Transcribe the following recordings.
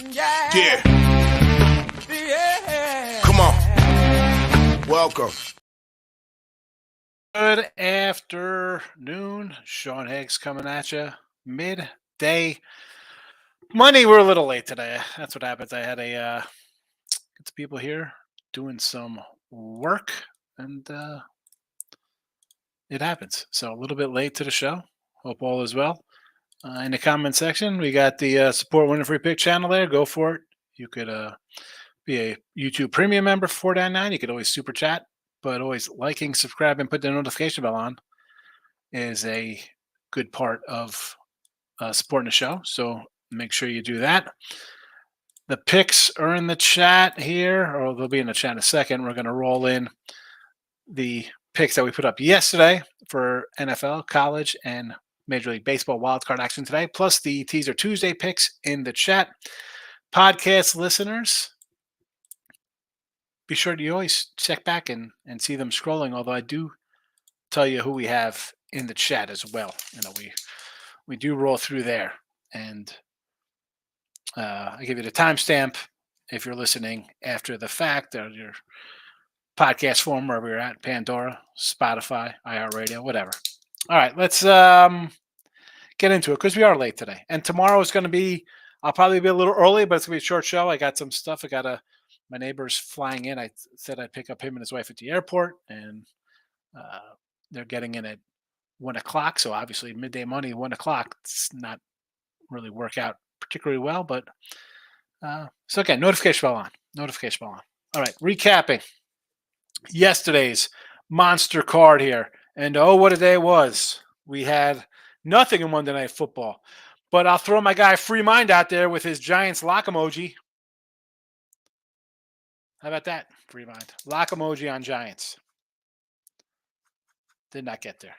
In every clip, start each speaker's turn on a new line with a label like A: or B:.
A: Yeah. Come on. Welcome.
B: Good afternoon. Sean Higgs coming at you midday. Monday, we're a little late today. That's what happens. I had get some people here doing some work, and it happens. So a little bit late to the show. Hope all is well. In the comment section, we got the support Winning Free Pick channel there. Go for it. You could be a YouTube Premium member for $4.99. You could always super chat, but always liking, subscribing, put the notification bell on is a good part of supporting the show. So make sure you do that. The picks are in the chat here, or they'll be in the chat in a second. We're going to roll in the picks that we put up yesterday for NFL, college, and Major League Baseball wildcard action today, plus the Teaser Tuesday picks in the chat. Podcast listeners, be sure to always check back and see them scrolling, although I do tell you who we have in the chat as well. We do roll through there, and I give you the timestamp if you're listening after the fact, or your podcast form, wherever you're at, Pandora, Spotify, iHeartRadio, whatever. All right, let's get into it because we are late today. And tomorrow is going to be, I'll probably be a little early, but it's going to be a short show. I got some stuff. My neighbor's flying in. I said I'd pick up him and his wife at the airport, and they're getting in at 1 o'clock. So obviously midday money, 1 o'clock, it's not really work out particularly well, but so again, notification bell on. All right, recapping yesterday's monster card here, and oh, what a day it was. We had nothing in Monday Night Football, but I'll throw my guy Free Mind out there with his Giants lock emoji. How about that, Free Mind? Lock emoji on Giants. Did not get there.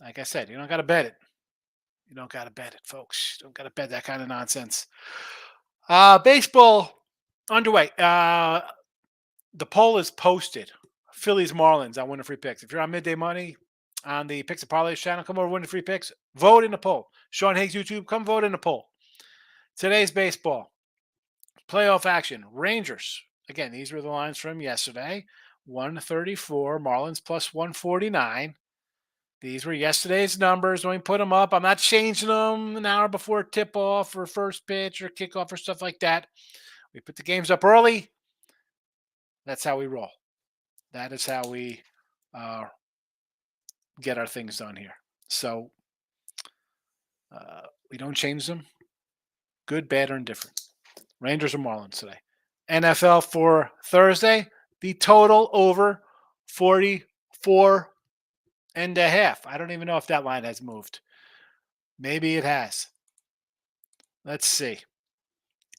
B: Like I said, you don't got to bet it. Folks. You don't got to bet that kind of nonsense. Baseball underway. The poll is posted. Phillies Marlins on Winning Free Picks. If you're on Midday Money on the Picks and Parlays channel, come over to Winning Free Picks. Vote in the poll. Sean Higgs YouTube, come vote in the poll. Today's baseball. Playoff action. Rangers. Again, these were the lines from yesterday. 134. Marlins plus 149. These were yesterday's numbers. When we put them up, I'm not changing them an hour before tip-off or first pitch or kickoff or stuff like that. We put the games up early. That's how we roll. That is how we get our things done here. So we don't change them. Good, bad, or indifferent. Rangers or Marlins today. NFL for Thursday, the total over 44 and a half. I don't even know if that line has moved. Maybe it has. Let's see.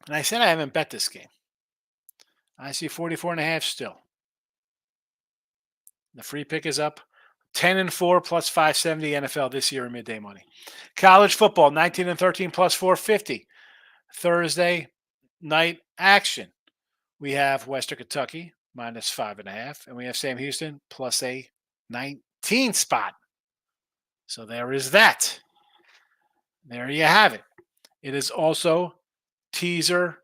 B: And I said I haven't bet this game. I see 44 and a half still. The free pick is up. 10-4 plus 570 NFL this year in midday money. College football, 19-13 plus 450. Thursday night action. We have Western Kentucky minus 5.5, and we have Sam Houston plus a 19 spot. So there is that. There you have it. It is also Teaser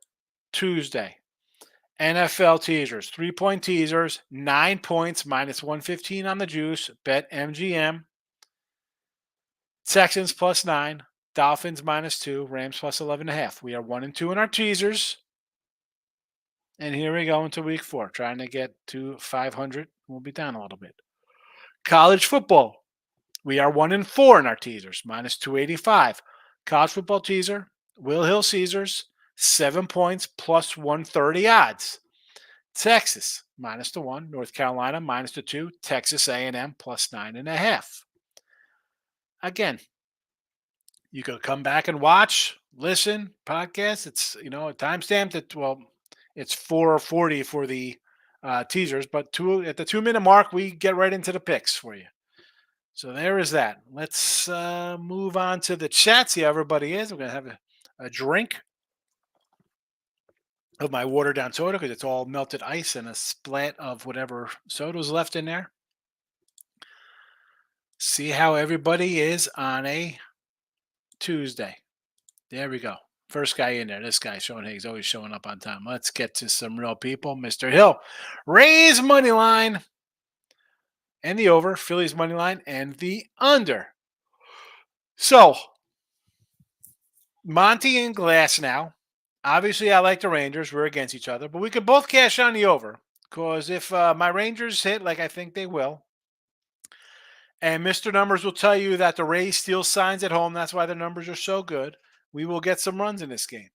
B: Tuesday. NFL teasers, 3-point teasers, 9 points, minus 115 on the juice. Bet MGM. Texans plus 9, Dolphins minus 2, Rams plus 11.5. We are 1-2 in our teasers. And here we go into week 4, trying to get to 500. We'll be down a little bit. College football. We are 1-4 in our teasers, minus 285. College football teaser, Will Hill Caesars, 7 points plus 130 odds. Texas minus 1, North Carolina minus 2, Texas A&M plus 9.5. Again, you could come back and watch, listen, podcast. It's a timestamp that it's 4:40 for the teasers, but at the 2-minute mark we get right into the picks for you. So there is that. Let's move on to the chat. See how everybody is. We're gonna have a drink of my watered down soda because it's all melted ice and a splat of whatever soda was left in there. See how everybody is on a Tuesday. There we go. First guy in there. This guy, Sean Higgs, always showing up on time. Let's get to some real people. Mr. Hill, Rays money line and the over, Phillies money line and the under. So, Monty and Glass now. Obviously, I like the Rangers. We're against each other, but we could both cash on the over because if my Rangers hit like I think they will, and Mr. Numbers will tell you that the Rays steal signs at home, that's why their numbers are so good, we will get some runs in this game.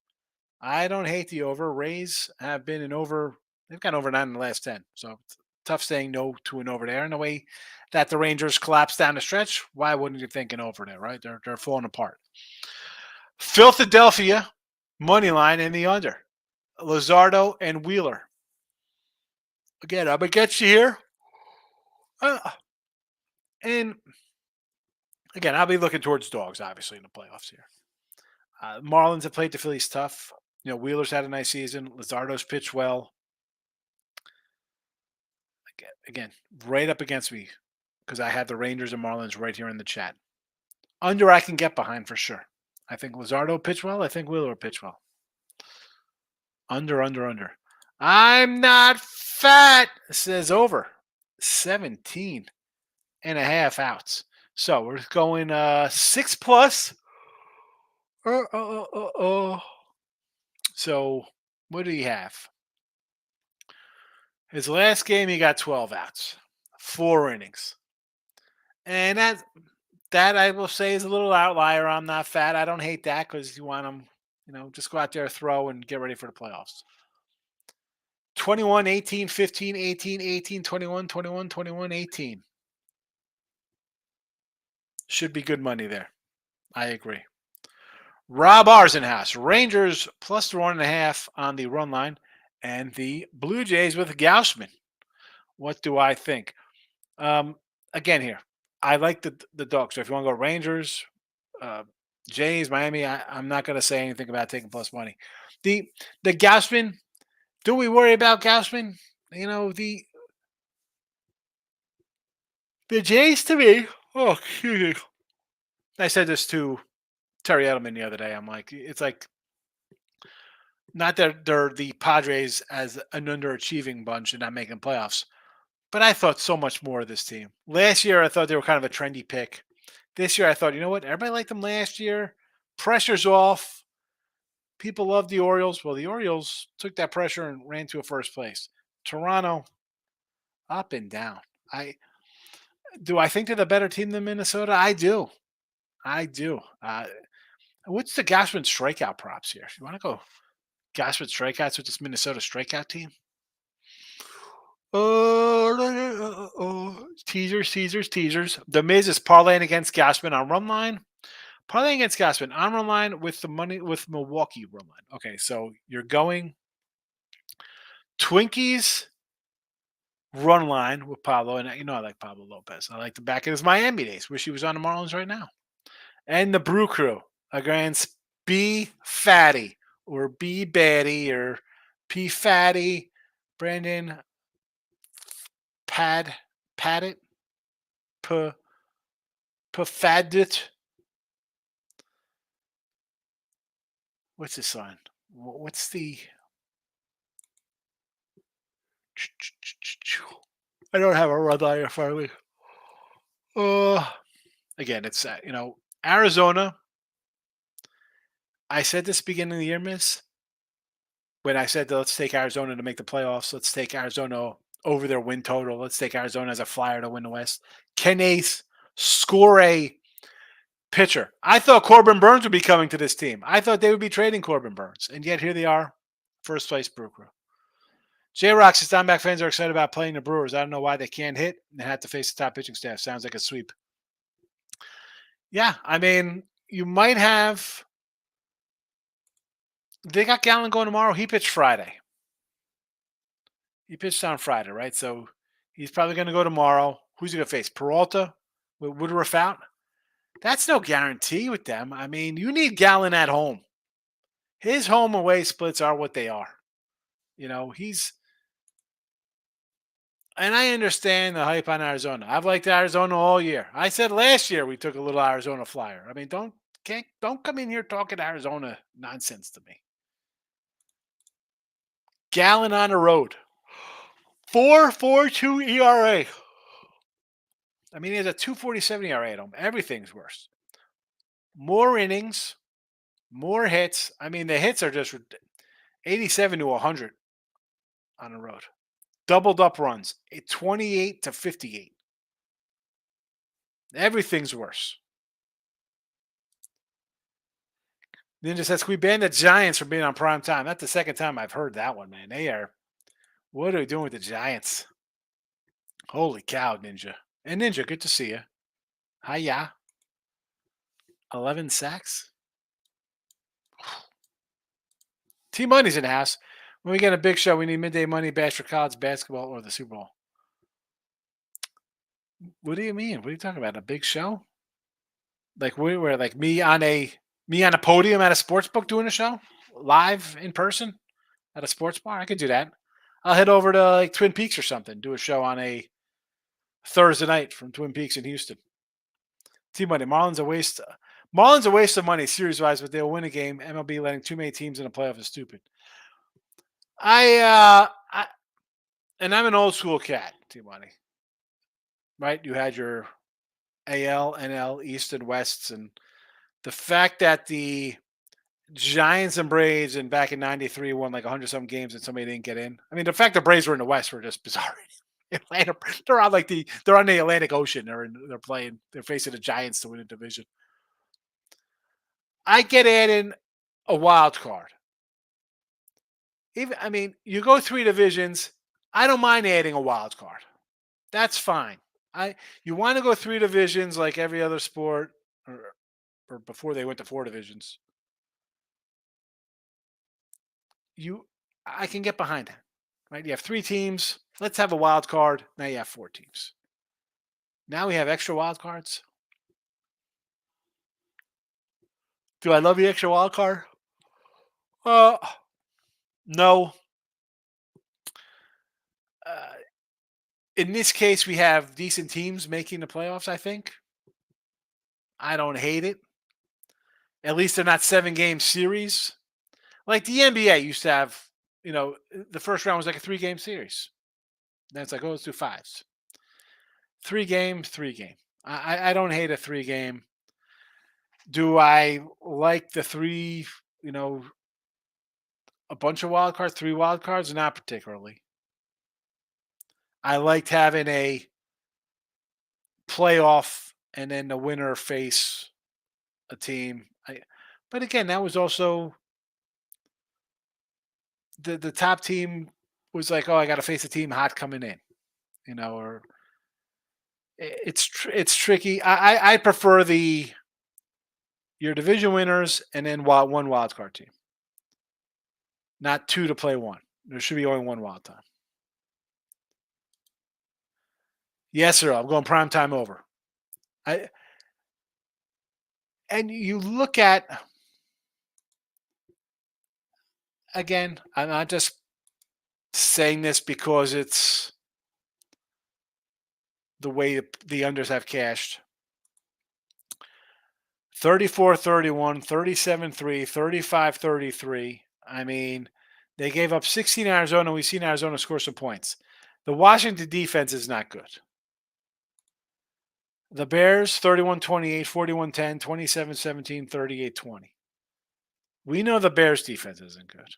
B: I don't hate the over. Rays have been an over. They've gone over 9 in the last 10. So it's tough saying no to an over there. And the way that the Rangers collapsed down the stretch, why wouldn't you think an over there, right? They're falling apart. Philadelphia, money line in the under. Luzardo and Wheeler. Again, I'm against you here. And again, I'll be looking towards dogs, obviously, in the playoffs here. Marlins have played the Phillies tough. You know, Wheeler's had a nice season. Luzardo's pitched well. Again, right up against me because I had the Rangers and Marlins right here in the chat. Under I can get behind for sure. I think Luzardo pitched well. I think Wheeler pitched well. Under. I'm not fat, says over. 17 and a half outs. So we're going 6 plus. So what do you have? His last game, he got 12 outs, 4 innings. And that I will say is a little outlier. I'm not fat. I don't hate that because you want them, just go out there, throw, and get ready for the playoffs. 21, 18, 15, 18, 18, 21, 21, 21, 18. Should be good money there. I agree. Rob Arzenhouse, Rangers plus the 1.5 on the run line, and the Blue Jays with Gaussman. What do I think? Again, here, I like the dogs. So if you want to go Rangers, Jays, Miami, I'm not going to say anything about taking plus money. The Gaussman, do we worry about Gaussman? The Jays to me. Oh, excuse me. I said this to Terry Edelman the other day. I'm like, it's like, not that they're the Padres as an underachieving bunch and not making playoffs, but I thought so much more of this team. Last year, I thought they were kind of a trendy pick. This year, I thought, you know what? Everybody liked them last year. Pressure's off. People love the Orioles. Well, the Orioles took that pressure and ran to a first place. Toronto, up and down. Do I think they're the better team than Minnesota? I do. What's the Gausman strikeout props here? You want to go Gausman strikeouts with this Minnesota strikeout team? Teasers. The Miz is parlaying against Gausman on run line. Parlaying against Gausman on run line with the money with Milwaukee run line. Okay, so you're going Twinkies run line with Pablo, and I like Pablo Lopez. I like the back of his Miami days. Wish he was on the Marlins right now. And the Brew Crew against B Fatty or B Batty or P Fatty, Brandon Padit, Pafadit. What's his sign? What's the? I don't have a red line in front of me. Again, it's Arizona. I said this beginning of the year, Miss. When I said let's take Arizona to make the playoffs, let's take Arizona over their win total. Let's take Arizona as a flyer to win the West. Ken Ace score a pitcher. I thought Corbin Burns would be coming to this team. I thought they would be trading Corbin Burns, and yet here they are, first place Brew Crew. J-Rock says Diamondback fans are excited about playing the Brewers. I don't know why they can't hit and have to face the top pitching staff. Sounds like a sweep. Yeah, I mean, you might have. They got Gallen going tomorrow. He pitched Friday. He pitched on Friday, right? So he's probably going to go tomorrow. Who's he going to face? Peralta with Woodruff out? That's no guarantee with them. I mean, you need Gallen at home. His home away splits are what they are. And I understand the hype on Arizona. I've liked Arizona all year. I said last year we took a little Arizona flyer. I mean, don't Don't come in here talking Arizona nonsense to me. Gallon on the road. 4.42 ERA. I mean, he has a 2.47 ERA at home. Everything's worse. More innings, more hits. I mean, the hits are just 87 to 100 on the road. Doubled up runs, 28 to 58. Everything's worse. Ninja says, we banned the Giants from being on prime time. That's the second time I've heard that one, man. What are we doing with the Giants? Holy cow, Ninja. And Ninja, good to see you. Hiya. 11 sacks. T-Money's in the house. When we get a big show, we need midday money, bash for college basketball, or the Super Bowl. What do you mean? What are you talking about? A big show? Like we're like me on a podium at a sports book doing a show? Live in person at a sports bar? I could do that. I'll head over to like Twin Peaks or something, do a show on a Thursday night from Twin Peaks in Houston. T-Money, Marlins a waste. Marlins a waste of money series-wise, but they'll win a game. MLB letting too many teams in the playoff is stupid. And I'm an old school cat, T-Money. Right? You had your AL, NL, East and Wests, and the fact that the Giants and Braves and back in '93 won like 100-some games and somebody didn't get in. I mean, the fact the Braves were in the West were just bizarre. Atlanta, they're on the Atlantic Ocean. They're facing the Giants to win a division. I get adding a wild card. You go 3 divisions. I don't mind adding a wild card. That's fine. You want to go 3 divisions like every other sport, or before they went to 4 divisions. I can get behind that. Right? You have 3 teams. Let's have a wild card. Now you have 4 teams. Now we have extra wild cards. Do I love the extra wild card? No. In this case, we have decent teams making the playoffs, I think. I don't hate it. At least they're not 7-game series. Like the NBA used to have, the first round was like a 3-game series. Then it's like, let's do 5s. 3 game, 3 game. I don't hate a 3-game. Do I like the 3, a bunch of wild cards, 3 wild cards? Not particularly. I liked having a playoff and then the winner face a team. But again, that was also the top team was like, oh, I got to face a team hot coming in, or it's tricky. I prefer your division winners and then one wild card team, not 2 to play 1. There should be only 1 wild time. Yes, sir. I'm going prime time over. And you look at, again, I'm not just saying this because it's the way the unders have cashed. 34-31, 37-3, 35-33. I mean, they gave up 16 to Arizona. We've seen Arizona score some points. The Washington defense is not good. The Bears, 31-28, 41-10, 27-17, 38-20. We know the Bears defense isn't good.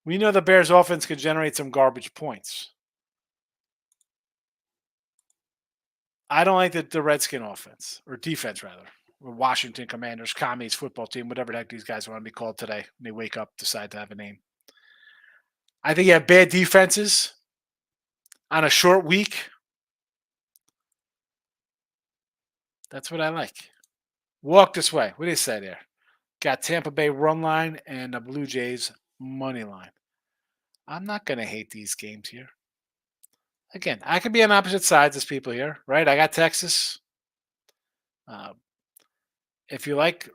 B: We know the Bears offense can generate some garbage points. I don't like the Redskin offense, or defense rather. Or Washington Commanders, Commies football team, whatever the heck these guys want to be called today. When they wake up, decide to have a name. I think you have bad defenses on a short week. That's what I like. Walk this way. What do you say there? Got Tampa Bay run line and the Blue Jays money line. I'm not going to hate these games here. Again, I can be on opposite sides as people here, right? I got Texas. If you like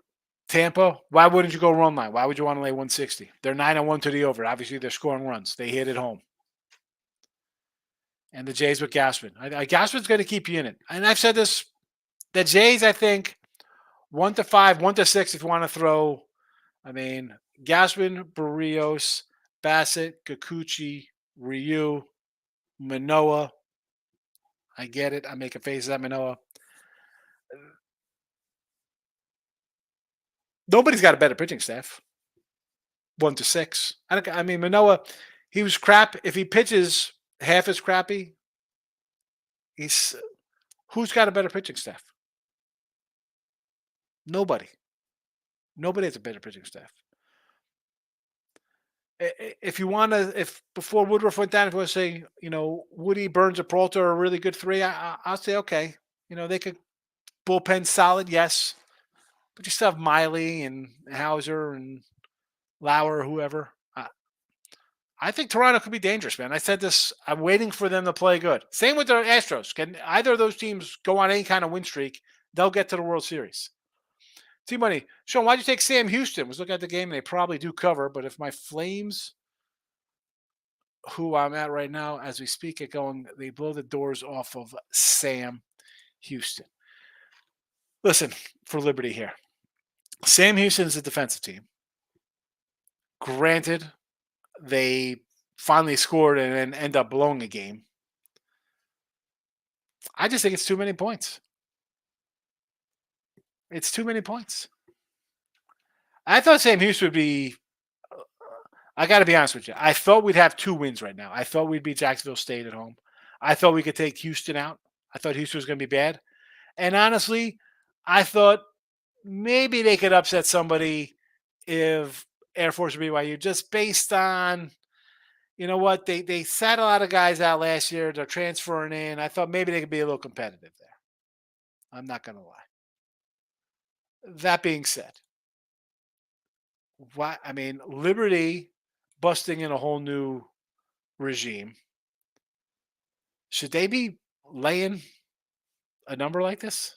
B: Tampa, why wouldn't you go run line? Why would you want to lay 160? They're 9-1 to the over. Obviously, they're scoring runs. They hit it home. And the Jays with Gausman. Gausman's going to keep you in it. And I've said this. The Jays, I think, 1-5, 1-6 if you want to throw. I mean, Gaspin, Barrios, Bassett, Kikuchi, Ryu, Manoa. I get it. I'm making faces at Manoa. Nobody's got a better pitching staff. 1-6. I mean, Manoa, he was crap. If he pitches half as crappy, he's who's got a better pitching staff? Nobody. Nobody has a better pitching staff. If you want to, if before Woodruff went down, if you want to say, Woody, Burns, or Peralta are a really good three, I'll say okay. They could bullpen solid, yes, but you still have Miley and Hauser and Lauer, whoever. I think Toronto could be dangerous, man. I said this. I'm waiting for them to play good. Same with the Astros. Can either of those teams go on any kind of win streak, they'll get to the World Series. T-Money. Sean, why'd you take Sam Houston? Was looking at the game, and they probably do cover, but if my Flames, who I'm at right now as we speak, get going, they blow the doors off of Sam Houston. Listen, for Liberty here. Sam Houston is a defensive team. Granted, they finally scored and then end up blowing a game. I just think it's too many points. It's too many points. I thought Sam Houston would be. I got to be honest with you. I thought we'd have 2 wins right now. I thought we'd beat Jacksonville State at home. I thought we could take Houston out. I thought Houston was going to be bad. And honestly, I thought maybe they could upset somebody if Air Force or BYU, just based on, what, they sat a lot of guys out last year. They're transferring in. I thought maybe they could be a little competitive there. I'm not going to lie. That being said, Liberty busting in a whole new regime. Should they be laying a number like this?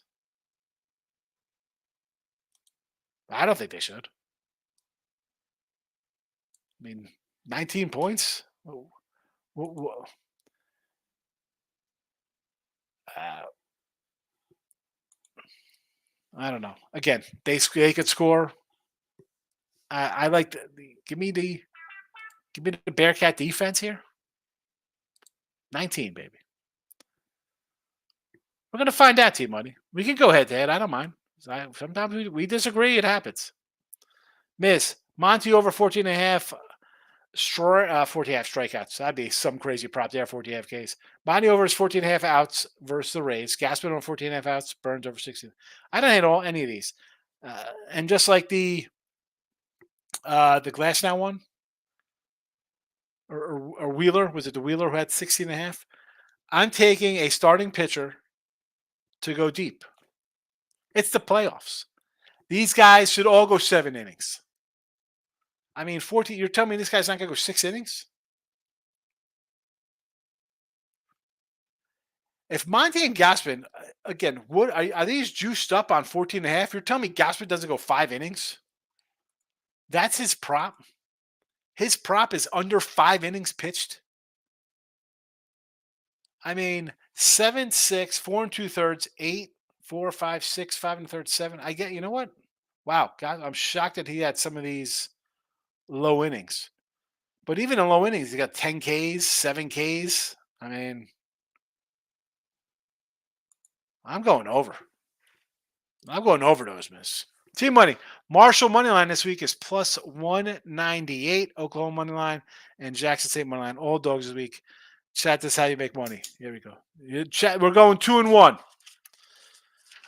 B: I don't think they should. 19 points? I don't know. Again, they could score. I like give me the Bearcat defense here. 19, baby. We're gonna find out, T-Money. We can go head to head. I don't mind. Sometimes we disagree. It happens. Miss Monty over 14.5. 14.5 strikeouts. That'd be some crazy prop there. 14.5 Ks. Monty over is 14.5 outs versus the Rays. Gaspin over 14.5 outs. Burns over 16. I don't hate any of these. And just like the Glass now one, or Wheeler, was it the Wheeler who had 16.5? I'm taking a starting pitcher to go deep. It's the playoffs. These guys should all go 7 innings. 14. You're telling me this guy's not going to go 6 innings? If Monty and Gaspin, again, are these juiced up on 14.5? You're telling me Gaspin doesn't go 5 innings? That's his prop. His prop is under 5 innings pitched. 7, 6, 4 2/3, 8, 4, 5, 6, 5 1/3, 7. I get. You know what? Wow, God, I'm shocked that he had some of these low innings. But even in low innings, he got 10 Ks, 7 Ks. I'm going over. I'm going over those, miss. Team money. Marshall money line this week is plus 198. Oklahoma money line and Jackson State money line. All dogs this week. Chat, this is how you make money. Here we go. Chat, we're going 2-1.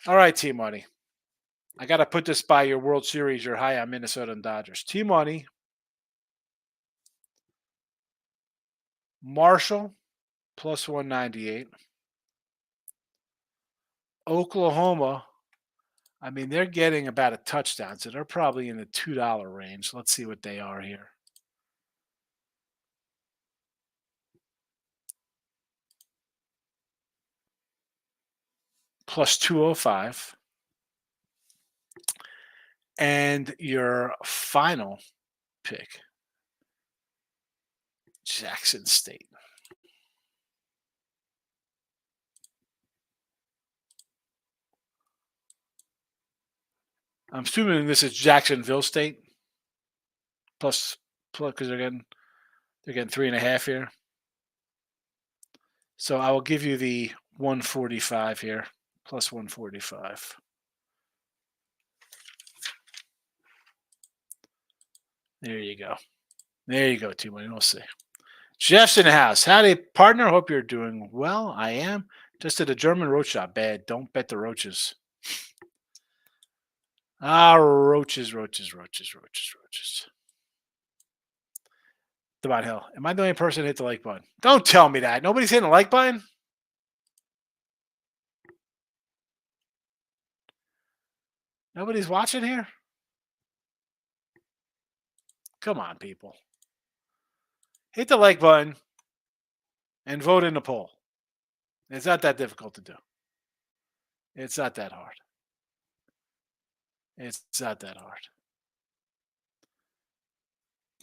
B: All right, Team Money. I got to put this by your World Series. You're high on Minnesota and Dodgers. Team Money. Marshall plus 198. Oklahoma. They're getting about a touchdown, so they're probably in the $2 range. Let's see what they are here. Plus 205. And your final pick, Jackson State. I'm assuming this is Jacksonville State plus because they're getting 3.5 here. So I will give you the 145 here, plus 145. There you go. There you go, T-Money. We'll see. Jeff's in the house. Howdy, partner. Hope you're doing well. I am. Just at a German roach shop. Bad. Don't bet the roaches. Roaches, roaches, roaches, roaches, roaches. Devon Hill. Am I the only person that hit the like button? Don't tell me that. Nobody's hitting the like button? Nobody's watching here? Come on, people. Hit the like button and vote in the poll. It's not that difficult to do. It's not that hard. It's not that hard.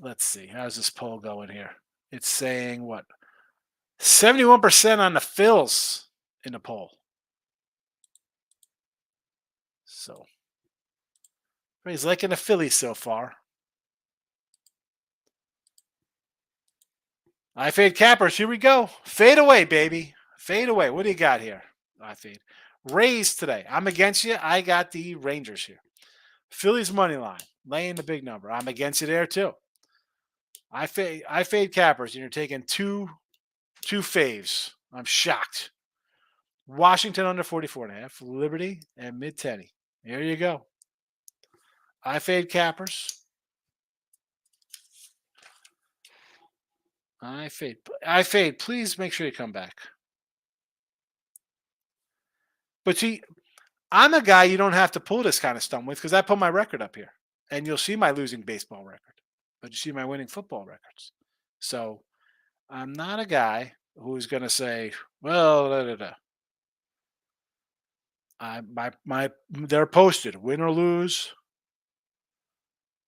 B: Let's see. How's this poll going here? It's saying what? 71% on the Phils in the poll. So, everybody's liking the Phillies so far. I fade cappers. Here we go. Fade away, baby. Fade away. What do you got here? I fade. Rays today. I'm against you. I got the Rangers here. Phillies money line. Laying the big number. I'm against you there too. I fade cappers, and you're taking two faves. I'm shocked. Washington under 44.5. Liberty and mid Teddy. There you go. I fade cappers. I fade. Please make sure you come back. But see, I'm a guy you don't have to pull this kind of stuff with because I put my record up here. And you'll see my losing baseball record. But you see my winning football records. So I'm not a guy who's going to say, well, da, da, da. They're posted. Win or lose,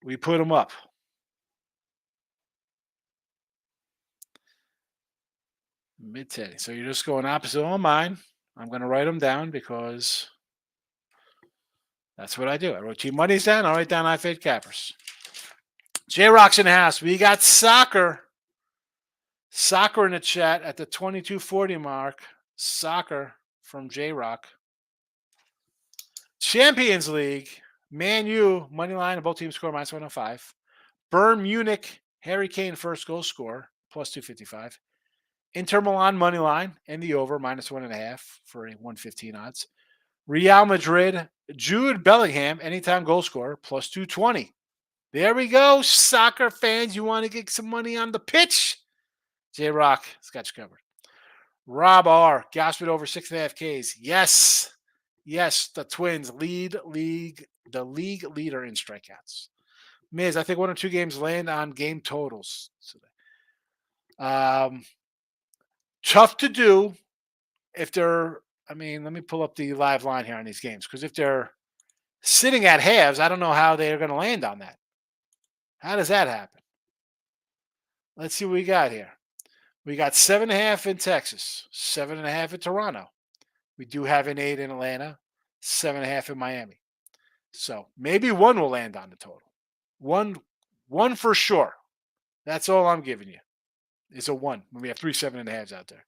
B: we put them up. Mid Teddy. So you're just going opposite of mine. I'm going to write them down because that's what I do. I wrote team money's down. I'll write down I fade cappers. J Rock's in the house. We got soccer. Soccer in the chat at the 22:40 mark. Soccer from J Rock. Champions League. Man U money line. Both teams score minus 105. Bayern Munich. Harry Kane first goal score plus 255. Inter Milan money line and the over minus 1.5 for a 115 odds. Real Madrid, Jude Bellingham, anytime goal scorer, plus 220. There we go. Soccer fans, you want to get some money on the pitch? J Rock has got you covered. Rob R. Gaspard over 6.5 Ks. Yes. Yes, the Twins lead the league leader in strikeouts. Miz, I think 1 or 2 games land on game totals today. Tough to do if they're, let me pull up the live line here on these games because if they're sitting at halves, I don't know how they're going to land on that. How does that happen? Let's see what we got here. We got 7.5 in Texas, 7.5 in Toronto. We do have an 8 in Atlanta, 7.5 in Miami. So maybe 1 will land on the total. One for sure. That's all I'm giving you. Is a 1 when we have 3 7.5s out there.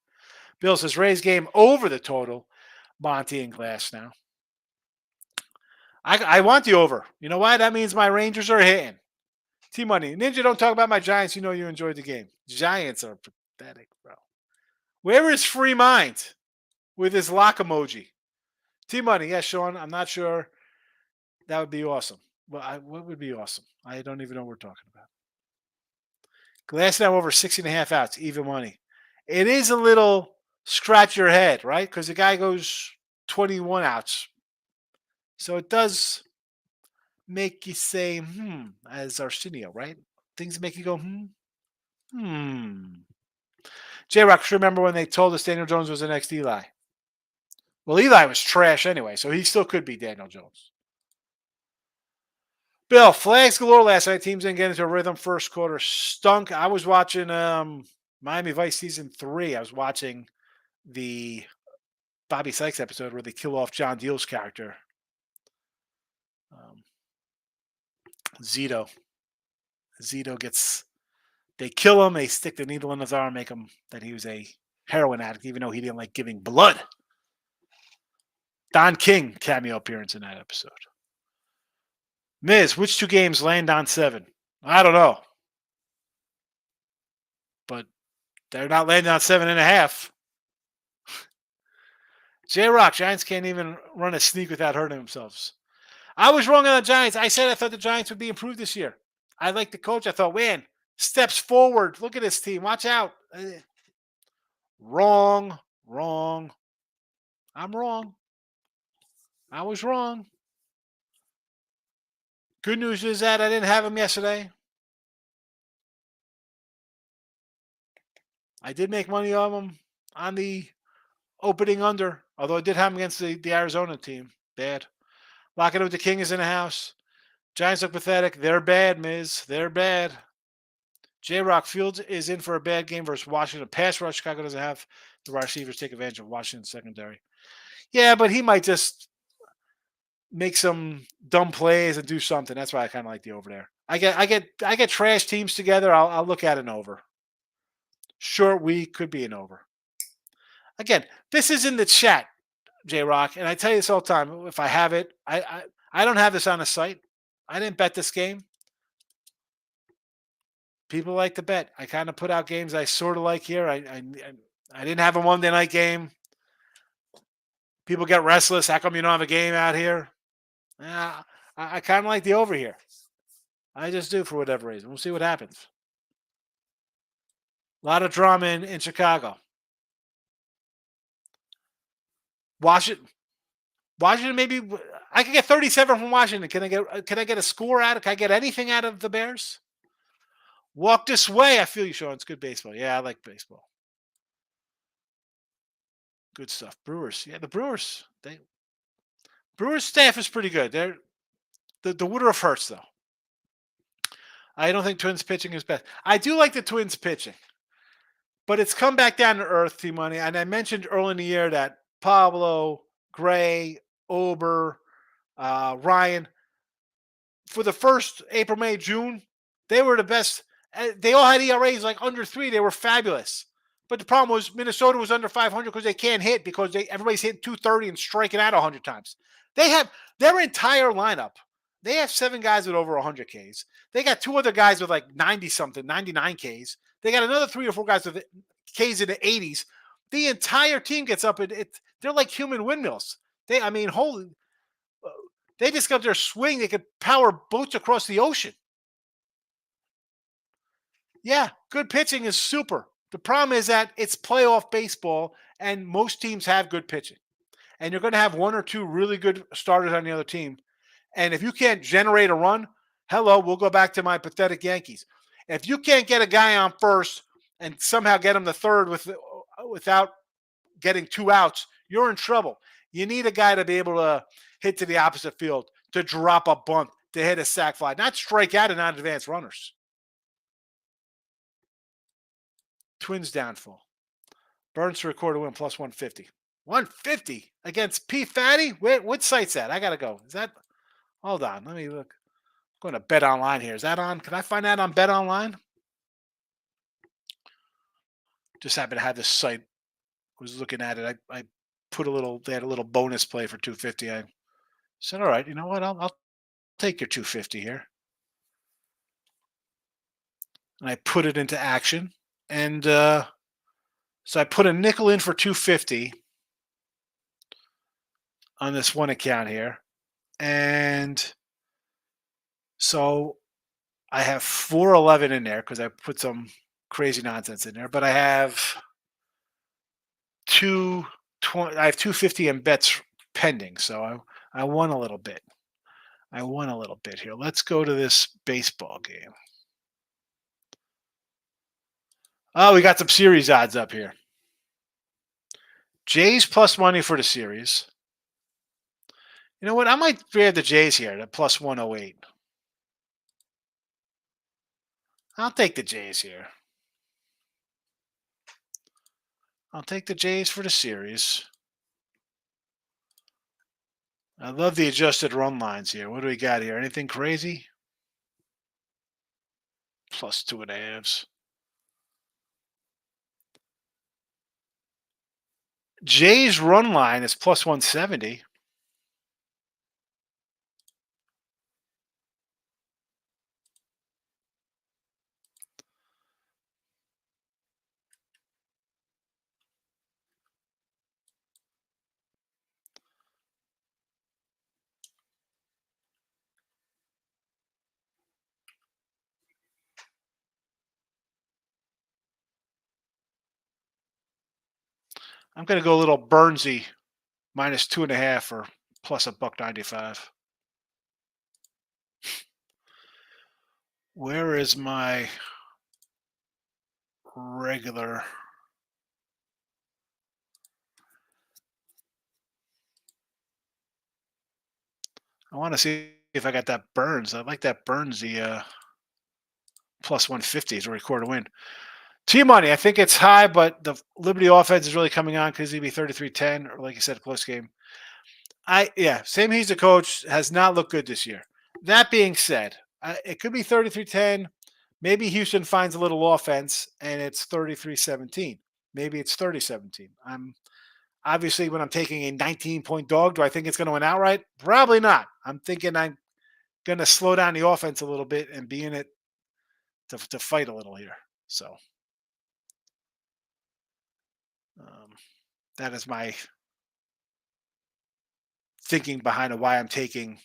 B: Bill says Rays game over the total. Monty and Glass now. I want the over. You know why? That means my Rangers are hitting. T-Money. Ninja, don't talk about my Giants. You know you enjoyed the game. Giants are pathetic, bro. Where is Free Mind with his lock emoji? T-Money. Yes, Sean. I'm not sure. That would be awesome. Well, what would be awesome? I don't even know what we're talking about. Glass now over 60.5 outs, even money. It is a little scratch your head, right? Because the guy goes 21 outs. So it does make you say, as Arsenio, right? Things make you go, J-Rock, remember when they told us Daniel Jones was the next Eli? Well, Eli was trash anyway, so he still could be Daniel Jones. Bill, flags galore last night. Teams didn't get into a rhythm. First quarter stunk. I was watching Miami Vice Season 3. I was watching the Bobby Sykes episode where they kill off John Deal's character. Zito. Zito gets. They kill him. They stick the needle in his arm, make him that he was a heroin addict, even though he didn't like giving blood. Don King cameo appearance in that episode. Miz, which two games land on 7? I don't know. But they're not landing on 7.5. J-Rock, Giants can't even run a sneak without hurting themselves. I was wrong on the Giants. I said I thought the Giants would be improved this year. I like the coach. I thought, man, steps forward. Look at this team. Watch out. Wrong. I'm wrong. I was wrong. Good news is that I didn't have him yesterday. I did make money on him on the opening under, although I did have him against the Arizona team. Bad. Locking it with the King is in the house. Giants look pathetic. They're bad, Miz. They're bad. J-Rock Fields is in for a bad game versus Washington. Pass rush, Chicago doesn't have the wide receivers take advantage of Washington's secondary. Yeah, but he might just make some dumb plays and do something. That's why I kind of like the over there. I get trash teams together. I'll look at an over. Short week could be an over. Again, this is in the chat, J-Rock, and I tell you this all the time. If I have it, I don't have this on the site. I didn't bet this game. People like to bet. I kind of put out games I sort of like here. I didn't have a Monday night game. People get restless. How come you don't have a game out here? I kind of like the over here. I just do for whatever reason. We'll see what happens. A lot of drama in Chicago. Washington, maybe I could get 37 from Washington. Can I get a score out of? Can I get anything out of the Bears? Walk this way. I feel you, Sean. It's good baseball. Yeah, I like baseball. Good stuff. Brewers. Yeah, the Brewers. Brewers staff is pretty good. They're the Woodruff hurts though. I don't think Twins pitching is best. I do like the Twins pitching, but it's come back down to earth, T-Money. And I mentioned early in the year that Pablo, Gray, Ober, Ryan, for the first April, May, June, they were the best. They all had ERAs like under 3. They were fabulous. But the problem was Minnesota was under 500 because they can't hit because everybody's hitting 230 and striking out 100 times. They have their entire lineup. They have 7 guys with over 100 Ks. They got 2 other guys with like 90 something, 99 Ks. They got another 3 or 4 guys with Ks in the 80s. The entire team gets up and they're like human windmills. They just got their swing. They could power boats across the ocean. Yeah, good pitching is super. The problem is that it's playoff baseball, and most teams have good pitching. And you're going to have 1 or 2 really good starters on the other team. And if you can't generate a run, hello, we'll go back to my pathetic Yankees. If you can't get a guy on first and somehow get him to third without getting 2 outs, you're in trouble. You need a guy to be able to hit to the opposite field, to drop a bunt, to hit a sac fly, not strike out and not advance runners. Twins downfall. Burns to record a win plus 150. 150 against P. Fatty? What site's that? I got to go. Is that? Hold on. Let me look. I'm going to Bet Online here. Is that on? Can I find that on Bet Online? Just happen to have this site. Was looking at it. I put they had a little bonus play for 250. I said, all right, you know what? I'll take your 250 here. And I put it into action. And so I put a nickel in for 250 on this one account here. And so I have 411 in there because I put some crazy nonsense in there. But I have 250 in bets pending. So I won a little bit. Here. Let's go to this baseball game. Oh, we got some series odds up here. Jays plus money for the series. You know what? I might grab the Jays here at plus 108. I'll take the Jays here. I'll take the Jays for the series. I love the adjusted run lines here. What do we got here? Anything crazy? plus 2.5s. Jay's run line is plus 170. I'm going to go a little Burnsy, minus 2.5 or plus a buck 95. Where is my regular? I want to see if I got that Burns. I like that Burns, the plus 150 is a record to win. T-money, I think it's high, but the Liberty offense is really coming on because he'd be 33-10, or like you said, close game. Same. He's the coach, has not looked good this year. That being said, it could be 33-10. Maybe Houston finds a little offense and it's 33-17. Maybe it's 30-17. I'm obviously when I'm taking a 19-point dog, do I think it's going to win outright? Probably not. I'm thinking I'm going to slow down the offense a little bit and be in it to fight a little here. So um, that is my thinking behind why I'm taking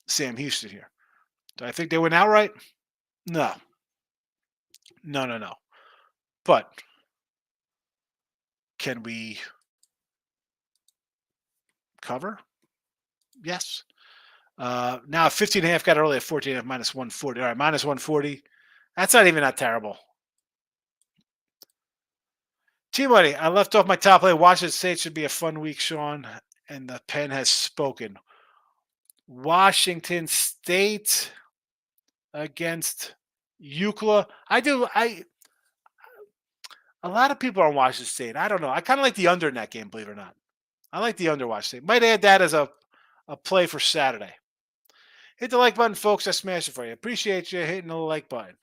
B: Sam Houston here. Do I think they win outright? No. No, no, no. But can we cover? Yes. Now 15.5 got early at 14.5 minus 140. All right, minus 140. That's not even that terrible. T-Money, I left off my top play. Washington State should be a fun week, Sean. And the pen has spoken. Washington State against UCLA. A lot of people are on Washington State. I don't know. I kind of like the under in that game, believe it or not. I like the under Washington State. Might add that as a play for Saturday. Hit the like button, folks. I smash it for you. Appreciate you hitting the like button.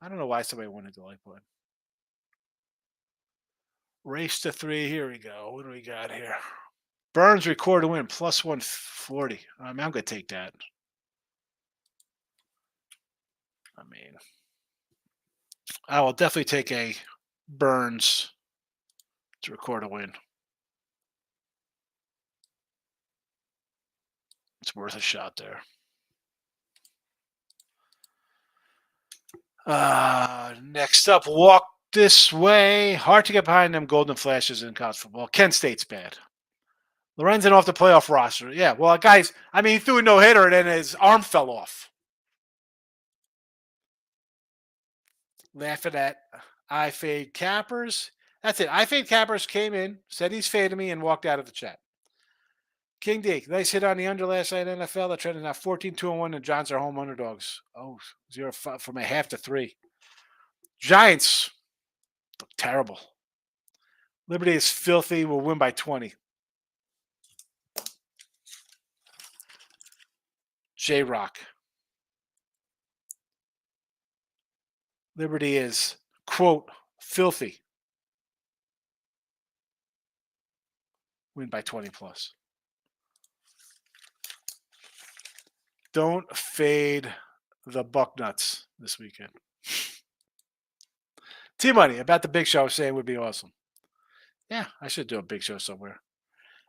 B: I don't know why somebody wouldn't hit the like button. Race to 3. Here we go. What do we got here? Burns record to win plus 140. I'm going to take that. I will definitely take a Burns to record a win. It's worth a shot there. Next up, walk this way. Hard to get behind them golden flashes in college football. Kent State's bad. Lorenzen off the playoff roster. Yeah, well, guys, he threw a no-hitter and then his arm fell off. Laughing at I fade cappers. That's it. I fade cappers came in, said he's fading me, and walked out of the chat. King D, nice hit on the under last night in NFL. The trend is now 14-2-1, and Giants are home underdogs. 0-5 from a half to 3. Giants look terrible. Liberty is filthy. Will win by 20. J-Rock. Liberty is, quote, filthy. Win by 20 plus. Don't fade the Bucknuts this weekend. T-Money, about the big show, I was saying would be awesome. Yeah, I should do a big show somewhere.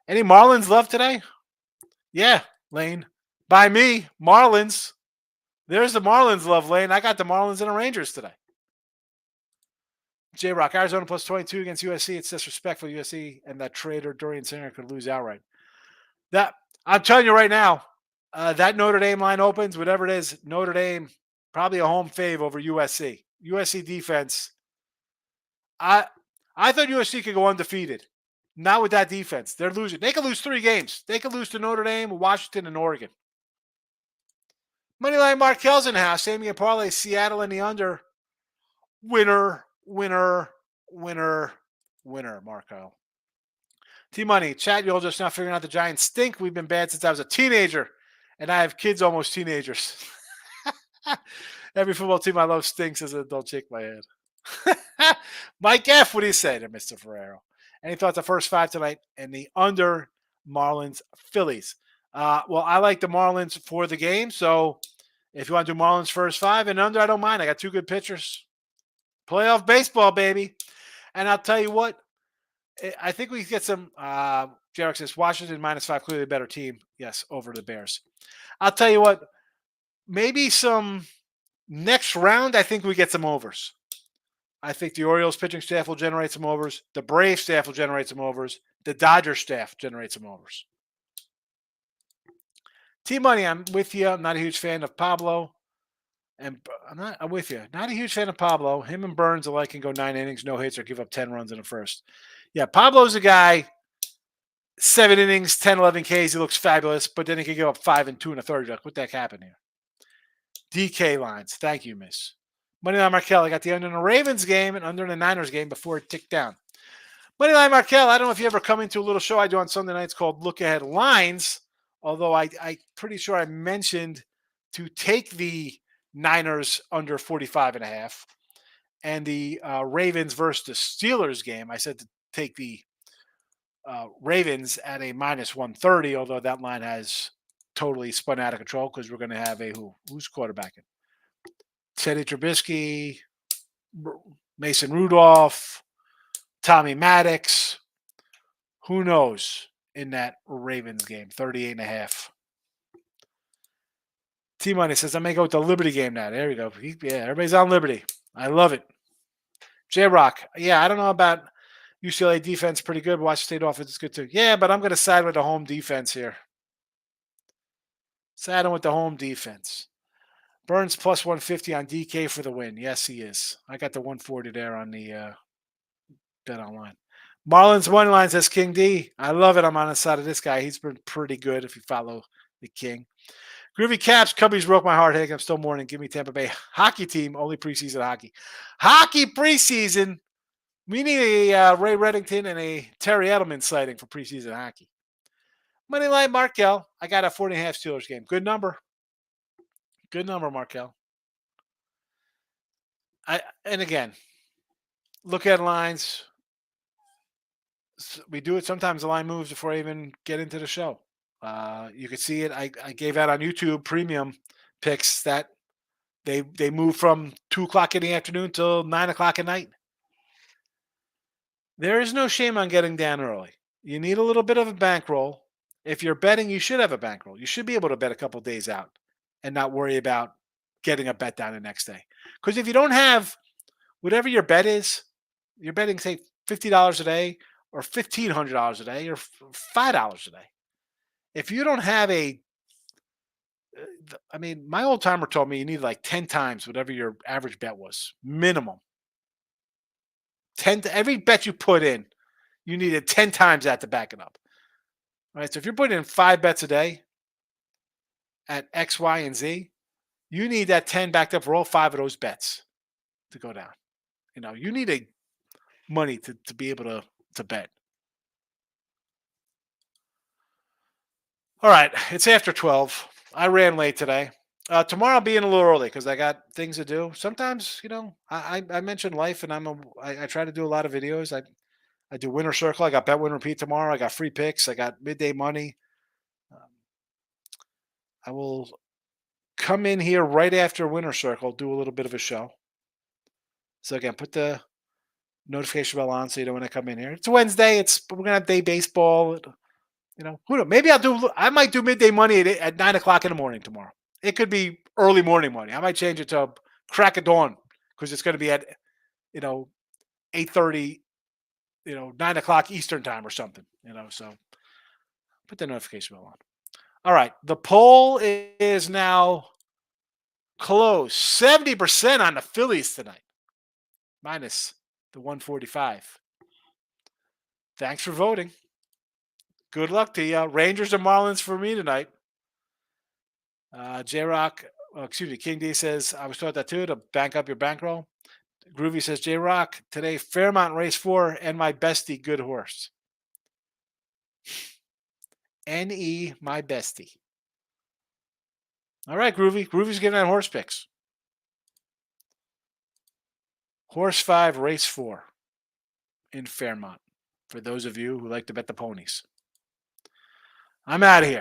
B: Any Marlins left today? Yeah, Lane. By me, Marlins. There's the Marlins love, Lane. I got the Marlins and the Rangers today. J-Rock, Arizona plus 22 against USC. It's disrespectful. USC and that traitor Dorian Singer could lose outright. That I'm telling you right now, that Notre Dame line opens, whatever it is, Notre Dame, probably a home fave over USC. USC defense. I thought USC could go undefeated. Not with that defense. They're losing. They could lose 3 games. They could lose to Notre Dame, Washington, and Oregon. Moneyline Markel's in the house. Same game parlay, Seattle in the under. Winner, Markel. T-Money, chat, you're just not figuring out the Giants stink. We've been bad since I was a teenager, and I have kids almost teenagers. Every football team I love stinks as an adult. Shake my head. Mike F., what do you say to Mr. Ferrero? Any thoughts the first five tonight and the under Marlins Phillies? Well, I like the Marlins for the game. So if you want to do Marlins first five and under, I don't mind. I got two good pitchers. Playoff baseball, baby. And I'll tell you what, I think we get some. Jarek says Washington -5, clearly a better team. Yes, over the Bears. I'll tell you what, maybe some next round, I think we get some overs. I think the Orioles pitching staff will generate some overs. The Braves staff will generate some overs. The Dodgers staff generate some overs. T-Money, I'm with you. I'm not a huge fan of Pablo. And I'm with you. Not a huge fan of Pablo. Him and Burns alike can go 9 innings, no hits, or give up 10 runs in the first. Yeah, Pablo's a guy, 7 innings, 10, 11 Ks. He looks fabulous, but then he can give up 5 and 2 in the third. You're like, what the heck happened here? DK lines. Thank you, miss. Moneyline Markel. I got the under in the Ravens game and under in the Niners game before it ticked down. Moneyline Markel. I don't know if you ever come into a little show I do on Sunday nights called Look Ahead Lines, although I'm pretty sure I mentioned to take the Niners under 45.5 and the Ravens versus the Steelers game. I said to take the Ravens at a -130, although that line has totally spun out of control because we're going to have a who's quarterbacking? Teddy Trubisky, Mason Rudolph, Tommy Maddox. Who knows in that Ravens game? 38.5. T-Money says, I may go with the Liberty game now. There we go. Yeah, everybody's on Liberty. I love it. J-Rock. Yeah, I don't know about UCLA defense. Pretty good. Washington State offense is good too. Yeah, but I'm going to side with the home defense here. Siding with the home defense. Burns plus 150 on DK for the win. Yes, he is. I got the 140 there on the bet online. Marlins money line says King D. I love it. I'm on the side of this guy. He's been pretty good if you follow the King. Groovy Caps, Cubbies broke my heart. Hey, I'm still mourning. Give me Tampa Bay hockey team. Only preseason hockey. Hockey preseason. We need a Ray Reddington and a Terry Edelman sighting for preseason hockey. Moneyline Markel. I got a 40.5 Steelers game. Good number. Good number, Markel. And again, look at lines. We do it sometimes. The line moves before I even get into the show. You can see it. I gave out on YouTube premium picks that they move from 2:00 in the afternoon till 9:00 at night. There is no shame on getting down early. You need a little bit of a bankroll. If you're betting, you should have a bankroll. You should be able to bet a couple days out and not worry about getting a bet down the next day. Because if you don't have whatever your bet is, you're betting, say, $50 a day or $1,500 a day or $5 a day. If you don't have my old timer told me you need like 10 times whatever your average bet was, minimum. Every bet you put in, you needed 10 times that to back it up. All right, so if you're putting in 5 bets a day at X, Y, and Z, you need that 10 backed up for all 5 of those bets to go down. You need money to be able to bet. All right, it's after 12. I ran late today. Tomorrow I'll be in a little early because I got things to do. Sometimes, I mentioned life, and I try to do a lot of videos. I do Winner Circle. I got Bet Win Repeat tomorrow. I got free picks. I got midday money. I will come in here right after Winner Circle, do a little bit of a show. So again, put the notification bell on so you know when I come in here. It's Wednesday. We're gonna have day baseball. Who knows? Maybe I might do midday money at 9:00 in the morning tomorrow. It could be early morning money. I might change it to crack of dawn because it's going to be at 8:30, 9:00 Eastern time or something. So put the notification bell on. All right, the poll is now close. 70% on the Phillies tonight, minus the 145. Thanks for voting. Good luck to you. Rangers and Marlins for me tonight. J-Rock, King D says, I was taught that too, to bank up your bankroll. Groovy says, J-Rock, today Fairmont Race 4 and my bestie, good horse. N-E, my bestie. All right, Groovy. Groovy's giving out horse picks. Horse 5, race 4 in Fairmont, for those of you who like to bet the ponies. I'm out of here.